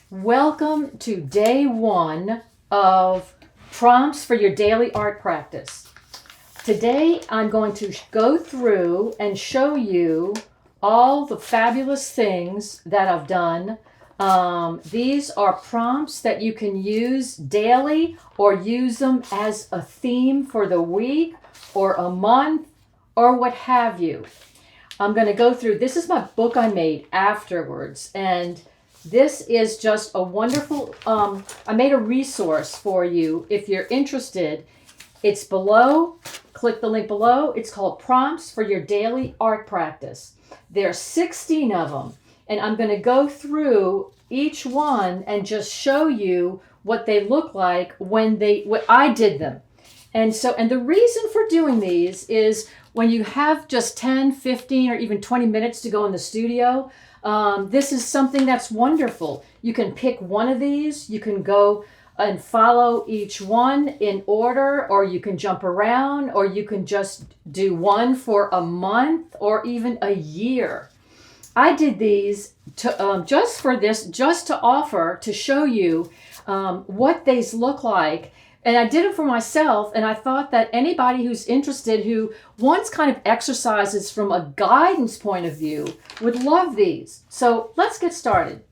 Welcome to day one of prompts for your daily art practice. Today I'm going to go through and show you all the fabulous things that I've done. These are prompts that you can use daily or use them as a theme for the week or a month or what have you. I'm going to go through, this is my book I made afterwards, and this is just a wonderful, I made a resource for you if you're interested. It's below, click the link below. It's called Prompts for Your Daily Art Practice. There are 16 of them, and I'm going to go through each one and just show you what they look like when I did them. And the reason for doing these is when you have just 10, 15, or even 20 minutes to go in the studio, this is something that's wonderful. You can pick one of these, you can go and follow each one in order, or you can jump around, or you can just do one for a month or even a year. I did these to, just to offer, to show you what these look like. And I did it for myself, and I thought that anybody who's interested, who wants kind of exercises from a guidance point of view, would love these. So let's get started.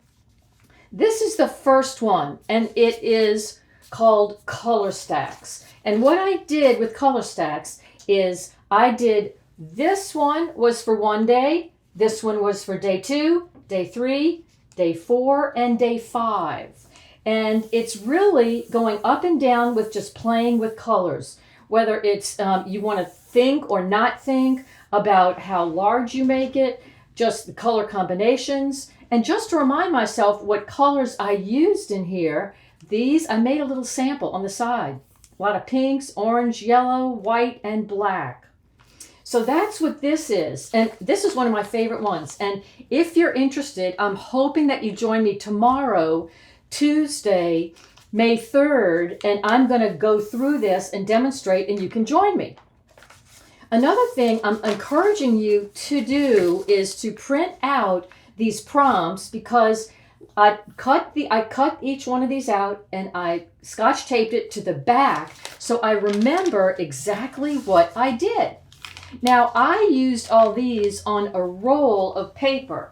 This is the first one, and it is called Color Stacks. And what I did with Color Stacks is I did, this one was for one day, this one was for day 2, day 3, day 4, and day 5. And it's really going up and down with just playing with colors. Whether it's you want to think or not think about how large you make it, just the color combinations. And just to remind myself what colors I used in here, these, I made a little sample on the side. A lot of pinks, orange, yellow, white, and black. So that's what this is. And this is one of my favorite ones. And if you're interested, I'm hoping that you join me tomorrow, Tuesday, May 3rd, and I'm going to go through this and demonstrate, and you can join me. Another thing I'm encouraging you to do is to print out these prompts, because I cut each one of these out and I scotch taped it to the back so I remember exactly what I did. Now, I used all these on a roll of paper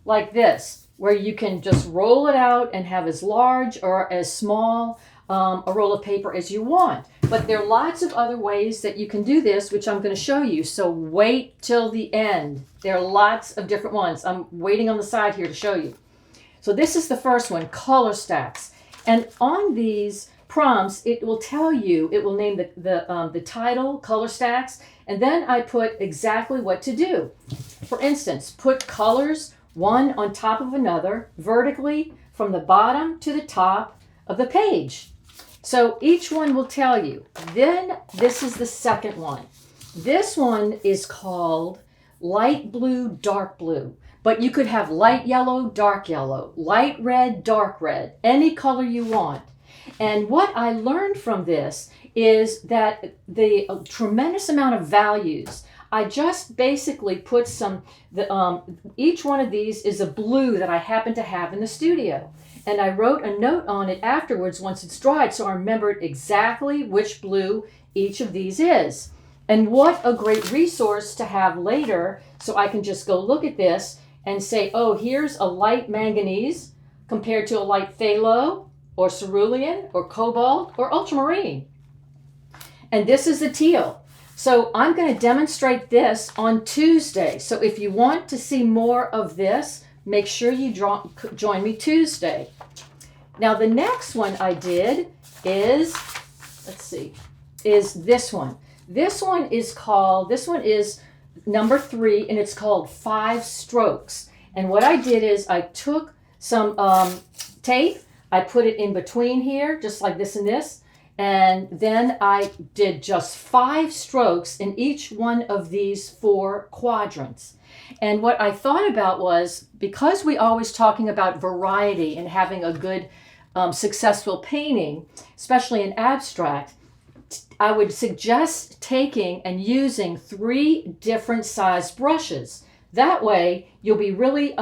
like this, where you can just roll it out and have as large or as small a roll of paper as you want. But there are lots of other ways that you can do this, which I'm going to show you. So wait till the end. There are lots of different ones. I'm waiting on the side here to show you. So this is the first one, Color Stacks. And on these prompts, it will tell you, it will name the title, Color Stacks, and then I put exactly what to do. For instance, put colors one on top of another, vertically from the bottom to the top of the page. So each one will tell you. Then this is the second one. This one is called light blue, dark blue. But you could have light yellow, dark yellow, light red, dark red, any color you want. And what I learned from this is that the tremendous amount of values, I just basically put each one of these is a blue that I happen to have in the studio. And I wrote a note on it afterwards once it's dried, so I remembered exactly which blue each of these is. And what a great resource to have later, so I can just go look at this and say, oh, here's a light manganese compared to a light phthalo or cerulean or cobalt or ultramarine. And this is the teal. So I'm going to demonstrate this on Tuesday. So if you want to see more of this, make sure you join me Tuesday. Now the next one I did is, is this one. This one is number 3, and it's called 5 Strokes. And what I did is I took some tape, I put it in between here, just like this and this, and then I did just 5 strokes in each one of these 4 quadrants. And what I thought about was, because we always talking about variety and having a good, successful painting, especially in abstract, I would suggest taking and using 3 different size brushes. That way, you'll be really,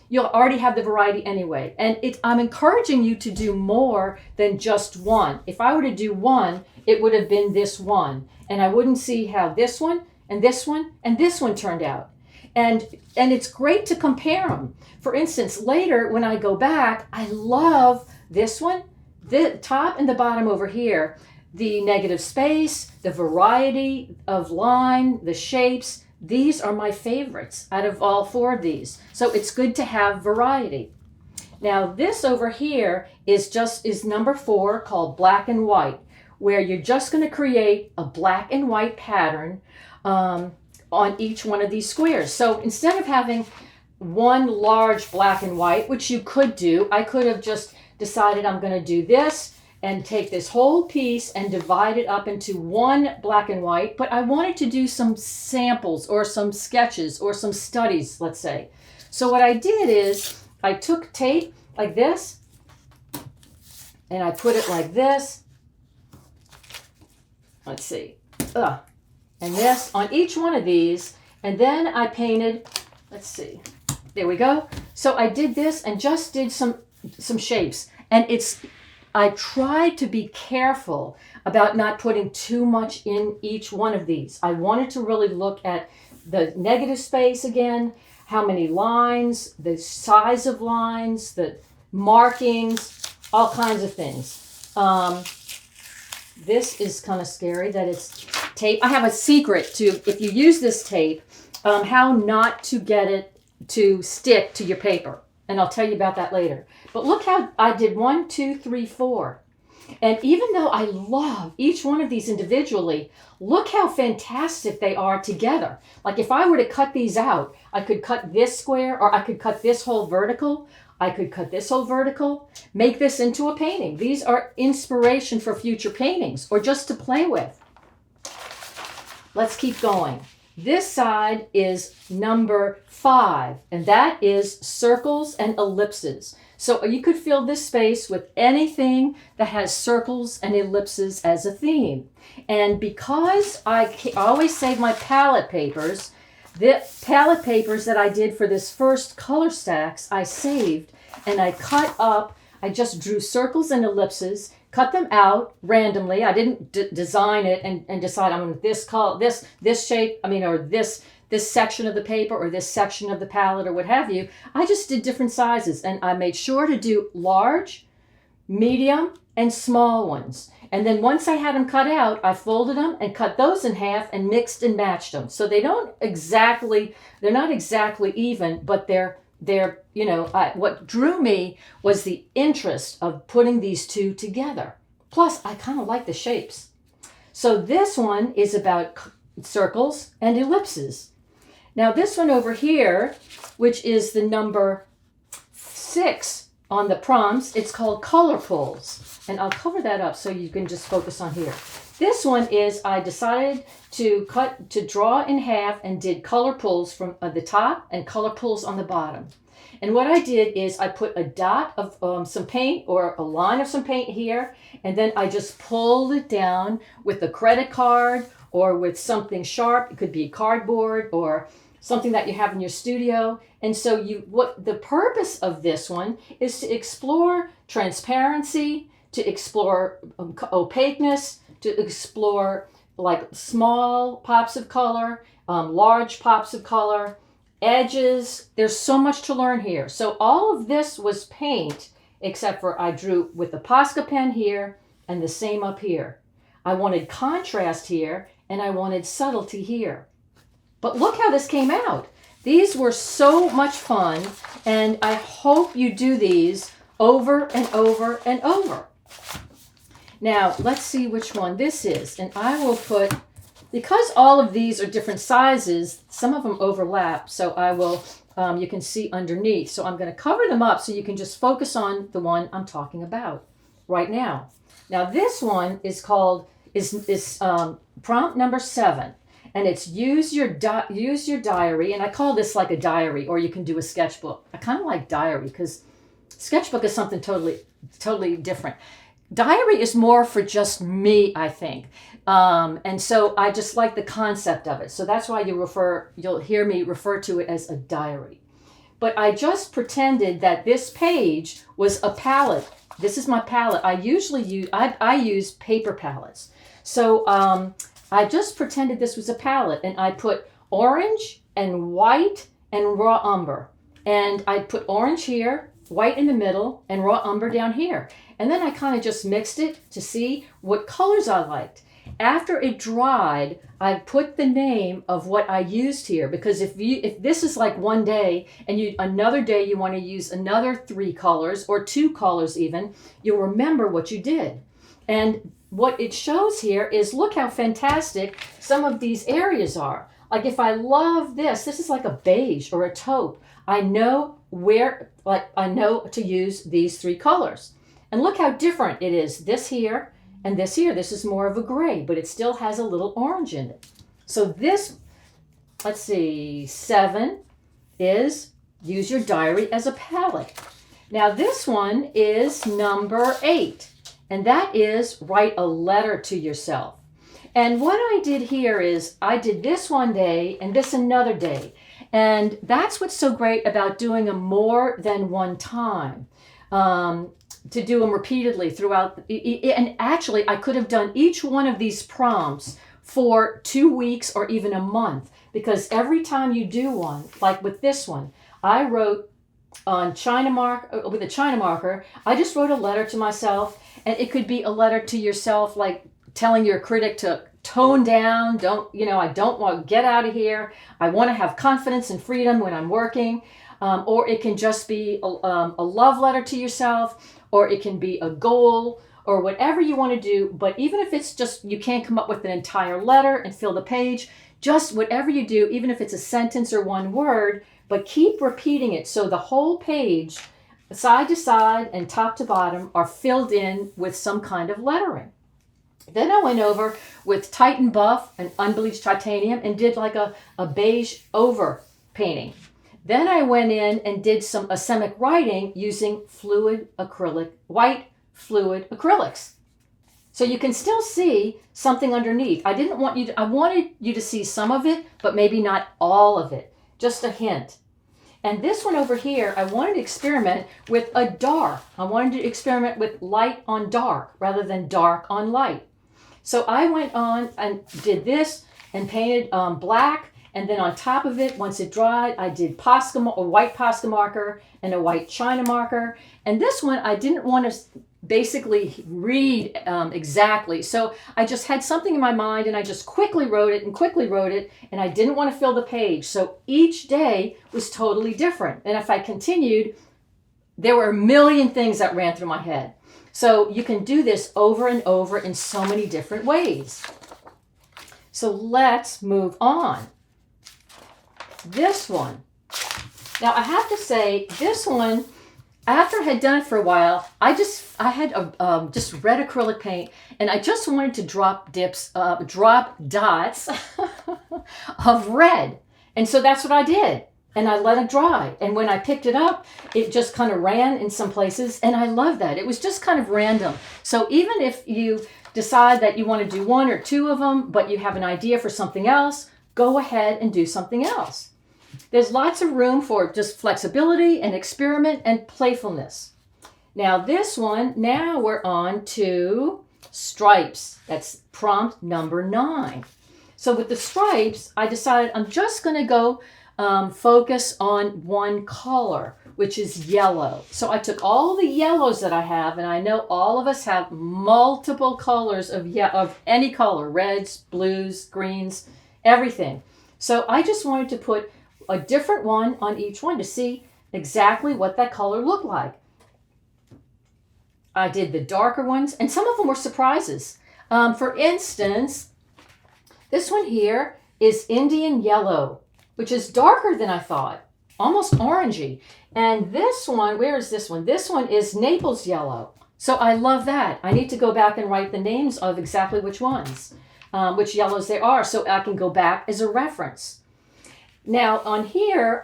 you'll already have the variety anyway. And I'm encouraging you to do more than just one. If I were to do one, it would have been this one. And I wouldn't see how this one and this one and this one turned out. And it's great to compare them. For instance, later when I go back, I love this one, the top and the bottom over here, the negative space, the variety of line, the shapes. These are my favorites out of all 4 of these. So it's good to have variety. Now this over here is number 4, called black and white, where you're just going to create a black and white pattern on each one of these squares. So instead of having one large black and white, which you could do, I could have just decided I'm going to do this and take this whole piece and divide it up into one black and white, but I wanted to do some samples or some sketches or some studies, let's say. So what I did is I took tape like this and I put it like this. Let's see. And this on each one of these, and then I painted, let's see. There we go. So I did this and just did some shapes, and I tried to be careful about not putting too much in each one of these. I wanted to really look at the negative space again, how many lines, the size of lines, the markings, all kinds of things. This is kind of scary that it's tape. I have a secret to, if you use this tape, how not to get it to stick to your paper. And I'll tell you about that later. But look how I did 1, 2, 3, 4. And even though I love each one of these individually, look how fantastic they are together. Like if I were to cut these out, I could cut this square, or I could cut this whole vertical. I could cut this whole vertical, make this into a painting. These are inspiration for future paintings or just to play with. Let's keep going. This side is number 5, and that is circles and ellipses. So you could fill this space with anything that has circles and ellipses as a theme. And because I always save my palette papers, the palette papers that I did for this first color stacks, I saved and I cut up. I just drew circles and ellipses, cut them out randomly. I didn't design it and decide I'm going to this shape, or this section of the paper or this section of the palette or what have you. I just did different sizes, and I made sure to do large, medium, and small ones. And then once I had them cut out, I folded them and cut those in half and mixed and matched them. So they're not exactly even, but they're what drew me was the interest of putting these two together. Plus, I kind of like the shapes. So this one is about circles and ellipses. Now this one over here, which is the number 6 on the prompts, it's called color pulls. And I'll cover that up so you can just focus on here. This one is, I decided to draw in half and did color pulls from the top and color pulls on the bottom. And what I did is I put a dot of some paint or a line of some paint here, and then I just pulled it down with a credit card or with something sharp. It could be cardboard or something that you have in your studio. And so what the purpose of this one is to explore transparency, to explore opaqueness, to explore like small pops of color, large pops of color, edges. There's so much to learn here. So all of this was paint, except for I drew with the Posca pen here and the same up here. I wanted contrast here and I wanted subtlety here. But look how this came out. These were so much fun, and I hope you do these over and over and over. Now, let's see which one this is. And I will put, because all of these are different sizes, some of them overlap, so I will, you can see underneath. So I'm going to cover them up so you can just focus on the one I'm talking about right now. Now, this one is called, prompt number 7. And it's use your diary, and I call this like a diary, or you can do a sketchbook. I kind of like diary because sketchbook is something totally different. diary is more for just me, I think. And so I just like the concept of it. So that's why you'll hear me refer to it as a diary. But I just pretended that this page was a palette. This is my palette. I usually use paper palettes. So I just pretended this was a palette, and I put orange and white and raw umber. And I put orange here, white in the middle, and raw umber down here. And then I kind of just mixed it to see what colors I liked. After it dried, I put the name of what I used here, because if this is like one day and another day you want to use another 3 colors or 2 colors even, you'll remember what you did. And what it shows here is, look how fantastic some of these areas are. Like if I love this is like a beige or a taupe. I know to use these 3 colors. And look how different it is. This here and this here. This is more of a gray, but it still has a little orange in it. So this, let's see, 7 is use your diary as a palette. Now this one is number 8, and that is write a letter to yourself. And what I did here is I did this one day and this another day. And that's what's so great about doing them more than one time. To do them repeatedly throughout. And actually, I could have done each one of these prompts for 2 weeks or even a month, because every time you do one, like with this one, I wrote on with a China marker, I just wrote a letter to myself, and it could be a letter to yourself, like telling your critic to tone down, I don't want to get out of here. I want to have confidence and freedom when I'm working. Or it can just be a love letter to yourself, or it can be a goal, or whatever you want to do. But even if it's just, you can't come up with an entire letter and fill the page, just whatever you do, even if it's a sentence or one word, but keep repeating it so the whole page, side to side and top to bottom, are filled in with some kind of lettering. Then I went over with Titan Buff and unbleached titanium and did like a beige over painting. Then I went in and did some asemic writing using white fluid acrylics. So you can still see something underneath. I wanted you to see some of it, but maybe not all of it, just a hint. And this one over here, I wanted to experiment with a dark. I wanted to experiment with light on dark rather than dark on light. So I went on and did this and painted black. And then on top of it, once it dried, I did a white Posca marker and a white China marker. And this one, I didn't want to basically read exactly. So I just had something in my mind, and I just quickly wrote it, and I didn't want to fill the page. So each day was totally different. And if I continued, there were a million things that ran through my head. So you can do this over and over in so many different ways. So let's move on. This one. Now I have to say, this one, after I had done it for a while, I had just red acrylic paint, and I just wanted to drop dots of red. And so that's what I did. And I let it dry. And when I picked it up, it just kind of ran in some places. And I love that. It was just kind of random. So even if you decide that you want to do 1 or 2 of them, but you have an idea for something else, go ahead and do something else. There's lots of room for just flexibility and experiment and playfulness. Now this one, now we're on to stripes. That's prompt number 9. So with the stripes, I decided I'm just going to go focus on one color, which is yellow. So I took all the yellows that I have, and I know all of us have multiple colors of any color, reds, blues, greens, everything. So I just wanted to put a different one on each one to see exactly what that color looked like. I did the darker ones, and some of them were surprises. For instance, this one here is Indian yellow, which is darker than I thought, almost orangey. And this one, where is this one? This one is Naples yellow. So I love that. I need to go back and write the names of exactly which ones, which yellows they are, so I can go back as a reference. Now on here,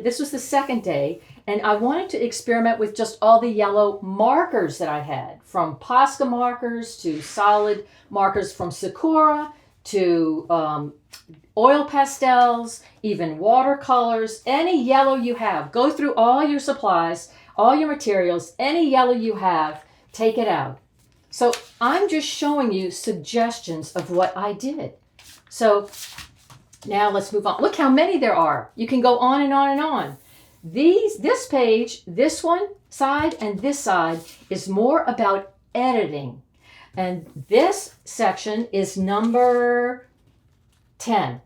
this was the second day, And I wanted to experiment with just all the yellow markers that I had, from Posca markers to solid markers from Sakura to oil pastels, even watercolors, any yellow you have. Go through all your supplies, all your materials, any yellow you have, take it out. So I'm just showing you suggestions of what I did. So now let's move on. Look how many there are. You can go on and on and on. This page, this one side and this side is more about editing. And this section is number 10.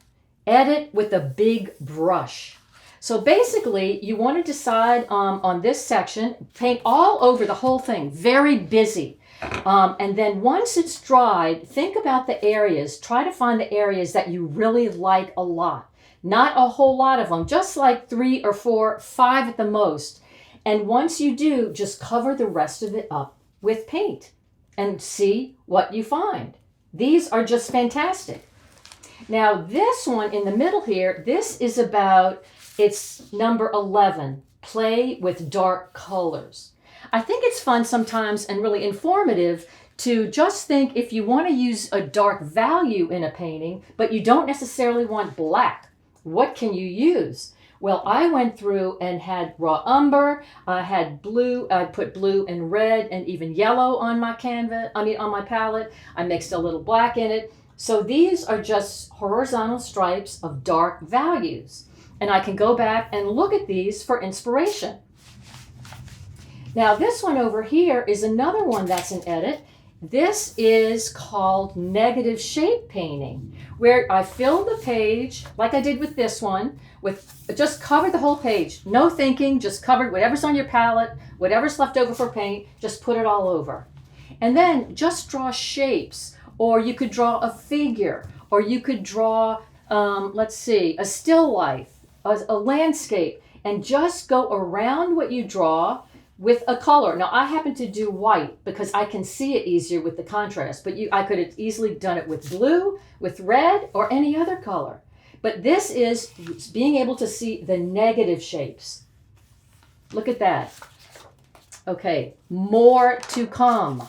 Edit with a big brush. So basically, you want to decide on this section, paint all over the whole thing, very busy. And then once it's dried, think about the areas. Try to find the areas that you really like a lot. Not a whole lot of them, just like 3 or 4, 5 at the most. And once you do, just cover the rest of it up with paint and see what you find. These are just fantastic. Now this one in the middle here, this is about, it's number 11, play with dark colors. I think it's fun sometimes and really informative to just think if you want to use a dark value in a painting, but you don't necessarily want black, what can you use? Well, I went through and had raw umber, I had blue, I put blue and red and even yellow on my on my palette. I mixed a little black in it. So these are just horizontal stripes of dark values. And I can go back and look at these for inspiration. Now this one over here is another one that's an edit. This is called negative shape painting, where I fill the page like I did with this one, with just cover the whole page. No thinking, just covered whatever's on your palette, whatever's left over for paint, just put it all over. And then just draw shapes, or you could draw a figure, or you could draw, let's see, a still life, a landscape, and just go around what you draw with a color. Now I happen to do white because I can see it easier with the contrast, but I could have easily done it with blue, with red, or any other color. But this is being able to see the negative shapes. Look at that. Okay, more to come.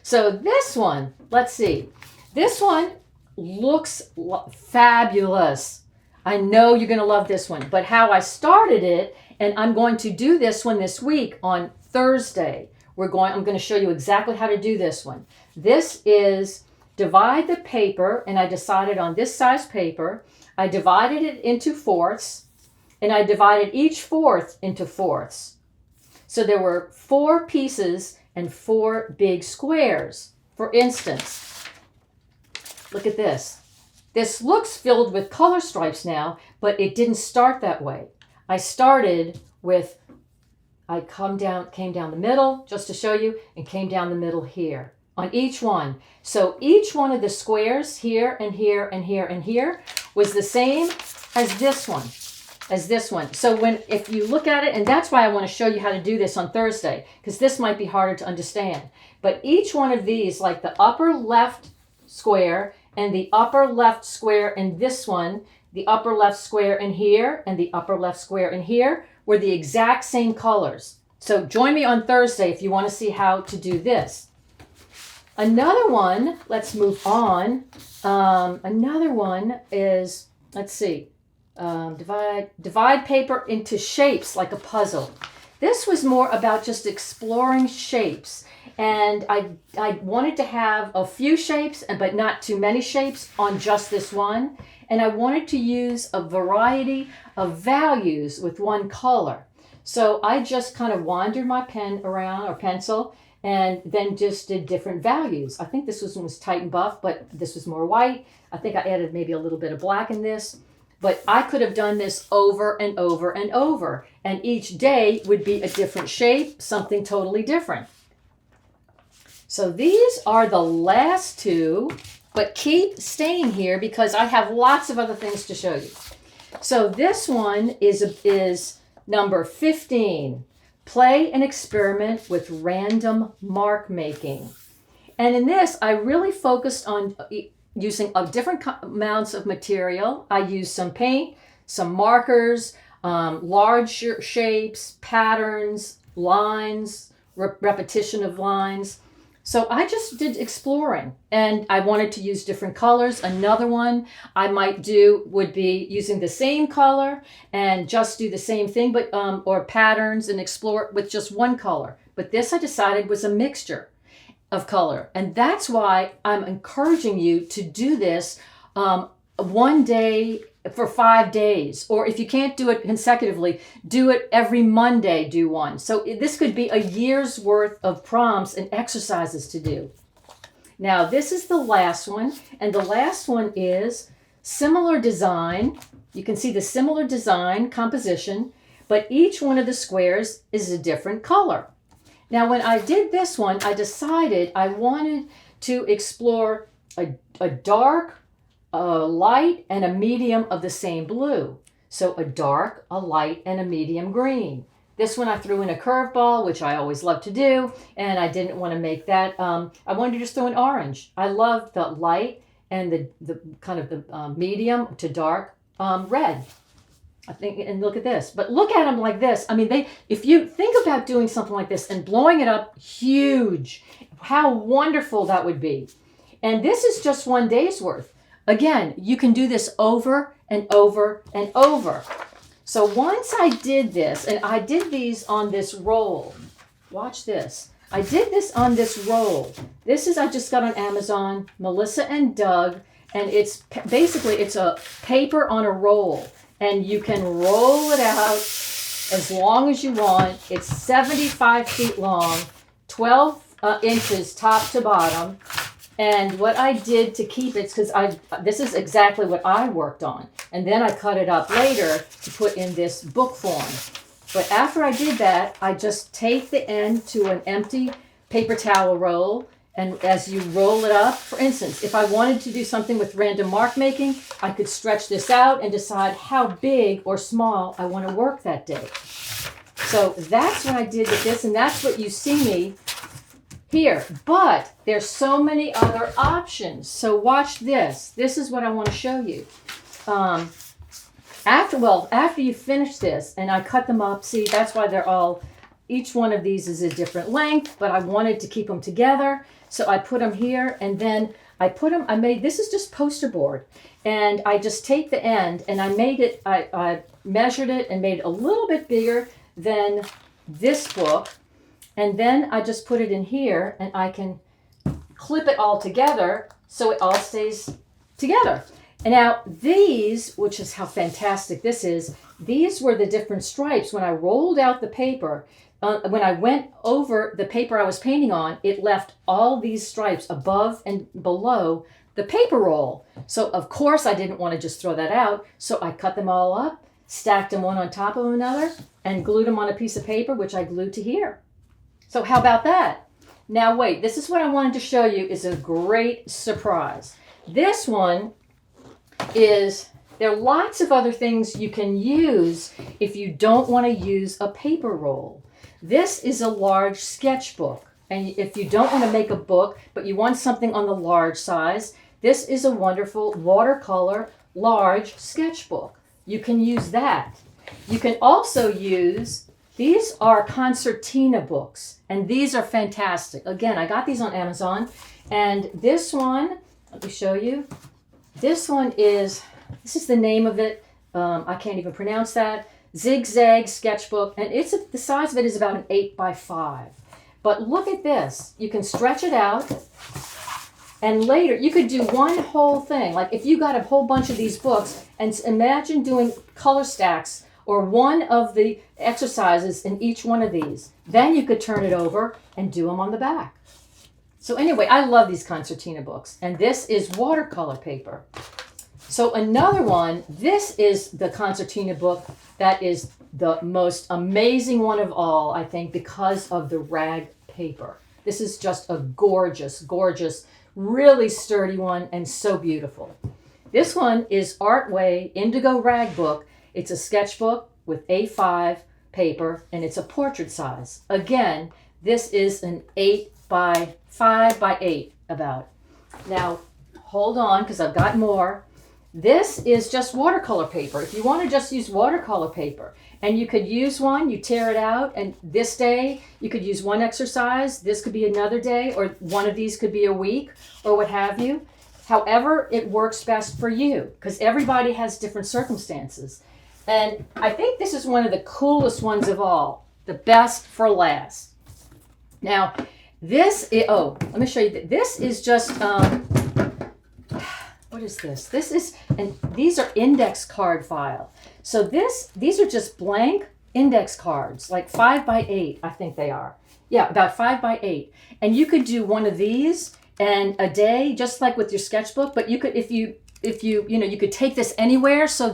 So this one, let's see. This one looks fabulous. I know you're going to love this one, but how I started it, and I'm going to do this one this week on Thursday. I'm going to show you exactly how to do this one. This is divide the paper, and I decided on this size paper. I divided it into fourths, and I divided each fourth into fourths. So there were 4 pieces and 4 big squares. For instance, look at this. This looks filled with color stripes now, but it didn't start that way. I started with, I came down the middle, just to show you, and came down the middle here on each one. So each one of the squares here and here and here and here was the same as this one. So if you look at it, and that's why I want to show you how to do this on Thursday, because this might be harder to understand. But each one of these, like the upper left square and the upper left square in this one, the upper left square in here and the upper left square in here were the exact same colors. So join me on Thursday if you want to see how to do this. Another one, let's move on. Another one is, let's see, divide paper into shapes like a puzzle. This was more about just exploring shapes. And I wanted to have a few shapes, but not too many shapes on just this one. And I wanted to use a variety of values with one color. So I just kind of wandered my pen around, or pencil, and then just did different values. I think this was tight and buff, but this was more white. I think I added maybe a little bit of black in this. But I could have done this over and over and over. And each day would be a different shape, something totally different. So these are the last 2. But keep staying here because I have lots of other things to show you. So this one is number 15. Play and experiment with random mark making. And in this, I really focused on using different amounts of material. I used some paint, some markers. large shapes, patterns, lines, repetition of lines. So I just did exploring, and I wanted to use different colors. Another one I might do would be using the same color and just do the same thing, but or patterns, and explore with just one color. But this I decided was a mixture of color, and that's why I'm encouraging you to do this one day for 5 days, or if you can't do it consecutively, do it every Monday, do one. So this could be a year's worth of prompts and exercises to do. Now this is the last one, and the last one is similar design. You can see the similar design composition, but each one of the squares is a different color. Now when I did this one, I decided I wanted to explore a dark, a light, and a medium of the same blue. So a dark, a light, and a medium green. This one I threw in a curveball, which I always love to do, and I didn't want to make that. I wanted to just throw an orange. I love the light and the kind of the medium to dark red. I think, and look at this. But look at them like this. I mean, if you think about doing something like this and blowing it up huge, how wonderful that would be. And this is just 1 day's worth. Again, you can do this over and over and over. So once I did this, and I did these on this roll. Watch this. I did this on this roll. This is, I just got on Amazon, Melissa and Doug, and it's basically, it's a paper on a roll. And you can roll it out as long as you want. It's 75 feet long, 12 inches top to bottom. And what I did to keep it, because this is exactly what I worked on. And then I cut it up later to put in this book form. But after I did that, I just take the end to an empty paper towel roll. And as you roll it up, for instance, if I wanted to do something with random mark making, I could stretch this out and decide how big or small I want to work that day. So that's what I did with this, and that's what you see me here. But there's so many other options. So watch this. This is what I want to show you. After you finish this, and I cut them up, see, that's why they're all, each one of these is a different length, but I wanted to keep them together. So I put them here, and then this is just poster board. And I just take the end, and I measured it and made it a little bit bigger than this book. And then I just put it in here, and I can clip it all together so it all stays together. And now these, which is how fantastic this is, these were the different stripes. When I rolled out the paper, when I went over the paper I was painting on, it left all these stripes above and below the paper roll. So of course I didn't want to just throw that out. So I cut them all up, stacked them one on top of another, and glued them on a piece of paper, which I glued to here. So how about that? Now wait, this is what I wanted to show you, is a great surprise. This one is, there are lots of other things you can use if you don't want to use a paper roll. This is a large sketchbook. And if you don't want to make a book, but you want something on the large size, this is a wonderful watercolor large sketchbook. You can use that. You can also use, these are Concertina books, and these are fantastic. Again, I got these on Amazon, and this one, let me show you. This is the name of it. I can't even pronounce that. Zigzag Sketchbook, and the size of it is about an 8x5. But look at this. You can stretch it out, and later you could do one whole thing. Like if you got a whole bunch of these books, and imagine doing color stacks or one of the exercises in each one of these. Then you could turn it over and do them on the back. So anyway, I love these Concertina books, and this is watercolor paper. So another one, this is the Concertina book that is the most amazing one of all, I think, because of the rag paper. This is just a gorgeous, gorgeous, really sturdy one, and so beautiful. This one is Artway Indigo Rag Book. It's a sketchbook with A5 paper, and it's a portrait size. Again, this is an 8x5 by 8 about. Now, hold on, because I've got more. This is just watercolor paper. If you want to just use watercolor paper, and you could use one, you tear it out, and this day you could use one exercise, this could be another day, or one of these could be a week, or what have you. However it works best for you, because everybody has different circumstances. And I think this is one of the coolest ones of all, the best for last. Now, this is, let me show you. This is just, what is this? This is, and these are index card file. So these are just blank index cards, like 5 by 8, I think they are. Yeah, about 5 by 8. And you could do one of these and a day, just like with your sketchbook, but you could, if you you could take this anywhere. So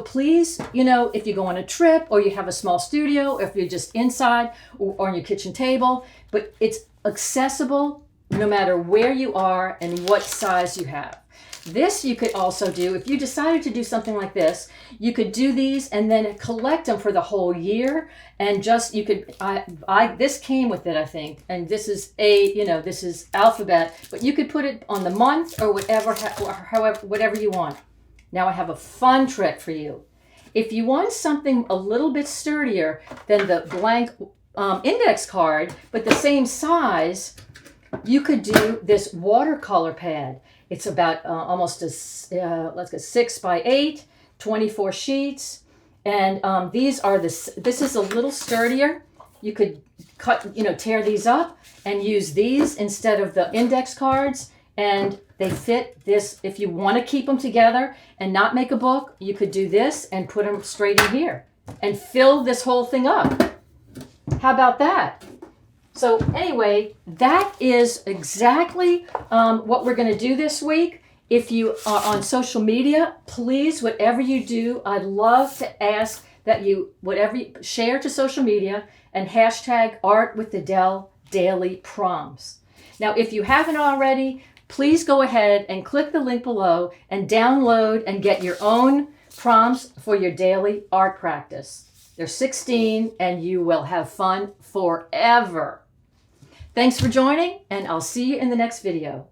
please, if you go on a trip or you have a small studio, if you're just inside or on your kitchen table, but it's accessible no matter where you are and what size you have. This you could also do, if you decided to do something like this, you could do these and then collect them for the whole year. And just, you could, this came with it, I think. And this is this is alphabet, but you could put it on the month or whatever you want. Now I have a fun trick for you. If you want something a little bit sturdier than the blank index card, but the same size, you could do this watercolor pad. It's about almost let's go 6 by 8, 24 sheets. And this is a little sturdier. You could tear these up and use these instead of the index cards. And they fit this. If you want to keep them together and not make a book, you could do this and put them straight in here and fill this whole thing up. How about that? So anyway, that is exactly what we're going to do this week. If you are on social media, please, whatever you do, I'd love to ask that you, share to social media and hashtag Art with Adele Daily Prompts. Now, if you haven't already, please go ahead and click the link below and download and get your own prompts for your daily art practice. There's 16 and you will have fun forever. Thanks for joining, and I'll see you in the next video.